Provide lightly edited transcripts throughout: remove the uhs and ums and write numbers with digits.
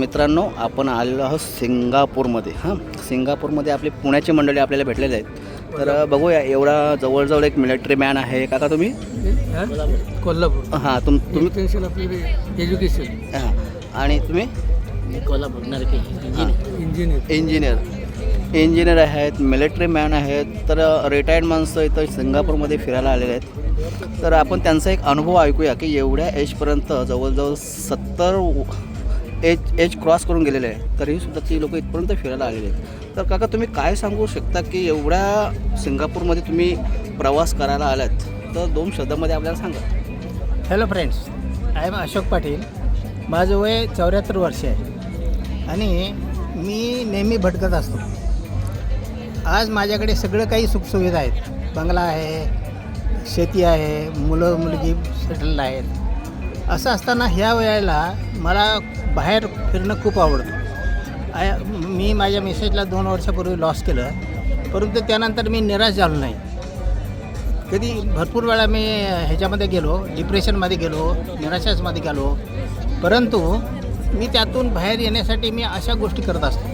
मित्रांनो, आपण आलेलो आहोत सिंगापूरमध्ये. सिंगापूरमध्ये आपली पुण्याची मंडळी आपल्याला भेटलेले आहेत. तर बघूया, एवढा जवळजवळ एक मिलिटरी मॅन आहे. काका तुम्ही कोल्हापूर. हां तुम्ही टेन्शन आपली एज्युकेशन. हां, आणि तुम्ही कोल्हापूर इंजिनियर आहेत, मिलिटरी मॅन आहेत. तर रिटायर्ड माणसं इथं सिंगापूरमध्ये फिरायला आलेले आहेत. तर आपण त्यांचा एक अनुभव ऐकूया की एवढ्या एजपर्यंत जवळजवळ 70 एज क्रॉस करून गेलेले आहे, तरीसुद्धा ती लोक इथपर्यंत फिरायला आलेले आहेत. तर काका तुम्ही काय सांगू शकता की एवढ्या सिंगापूरमध्ये तुम्ही प्रवास करायला आलात, तर 2 शब्दामध्ये आपल्याला सांगा. Hello friends, I am Ashok Patil. माझं वय 74 वर्ष आहे आणि मी नेहमी भटकत असतो. आज माझ्याकडे सगळं काही सुखसुविधा आहेत. बंगला आहे, शेती आहे, मुलं मुलगी सेटल आहेत. असं असताना ह्या वेळेला मला बाहेर फिरणं खूप आवडतं. मी माझ्या मिसेसला 2 वर्षापूर्वी लॉस केलं, परंतु त्यानंतर मी निराश झालो नाही. कधी भरपूर वेळा मी ह्याच्यामध्ये गेलो, डिप्रेशनमध्ये गेलो, निराशामध्ये गेलो, परंतु मी त्यातून बाहेर येण्यासाठी मी अशा गोष्टी करत असतो.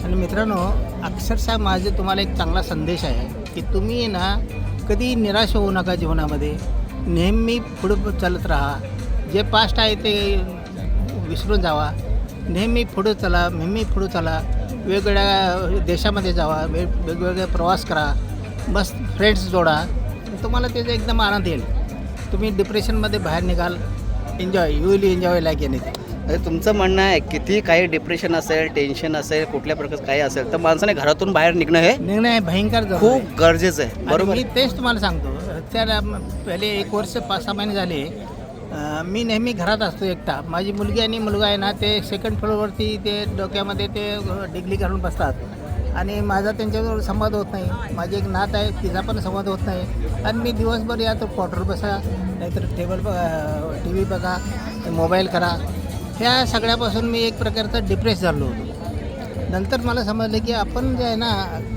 आणि मित्रांनो, अक्षरशः माझे तुम्हाला एक चांगला संदेश आहे की तुम्ही ना कधी निराश होऊ नका जीवनामध्ये. नेहमी पुढं चालत राहा. जे पास्ट आहे ते विसरून जावा. नेहमी पुढं चला, नेहमी पुढं चला. वेगवेगळ्या देशामध्ये जावा, वेगवेगळे प्रवास करा, मस्त फ्रेंड्स जोडा. तुम्हाला त्याचा एकदम आनंद येईल. तुम्ही डिप्रेशनमध्ये बाहेर निघाल. You will enjoy like anything. म्हणजे तुमचं म्हणणं आहे किती काही डिप्रेशन असेल, टेन्शन असेल, कुठल्या प्रकारचं काही असेल, तर माणसाने घरातून बाहेर निघणं हे निर्णय भयंकर जरूरी आहे. खूप गरजेचं आहे. बरोबर. मी तेच तुम्हाला सांगतो. त्याला पहिले 1 वर्ष 5-6 महिने झाले मी नेहमी घरात असतो एकटा. माझी मुलगी आणि मुलगा आहे ना, ते 2nd फ्लोअरवरती ते डोक्यामध्ये ते डिग्री घालून बसतात आणि माझा त्यांच्याबरोबर संवाद होत नाही. माझी एक नात आहे, तिचा पण संवाद होत नाही. आणि मी दिवसभर या तर क्वार्टर बसा, नाहीतर टेबल टी व्ही बघा, मोबाईल करा. ह्या सगळ्यापासून मी एक प्रकारचा डिप्रेस झालो होतो. नंतर मला समजलं की आपण जे आहे ना,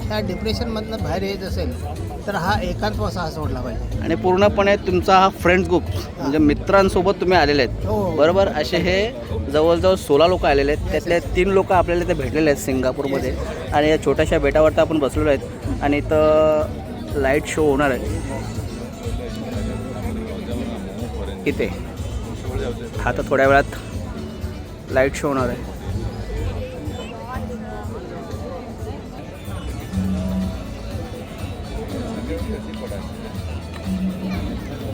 ह्या डिप्रेशनमधनं बाहेर येत असेल तर हा एकांतवास हा सोडला पाहिजे. आणि पूर्णपणे तुमचा हा फ्रेंड ग्रुप म्हणजे मित्रांसोबत तुम्ही आलेले आहेत. हो. बरोबर. असे हे जवळजवळ 16 लोक आलेले आहेत. त्यातले 3 लोक आपल्याला इथे भेटलेले आहेत सिंगापूरमध्ये. आणि या छोट्याशा बेटावर तर आपण बसलेलो आहेत आणि इथं लाईट शो होणार आहे इथे. आता थोड्या वेळात लाईट शो होणार आहे.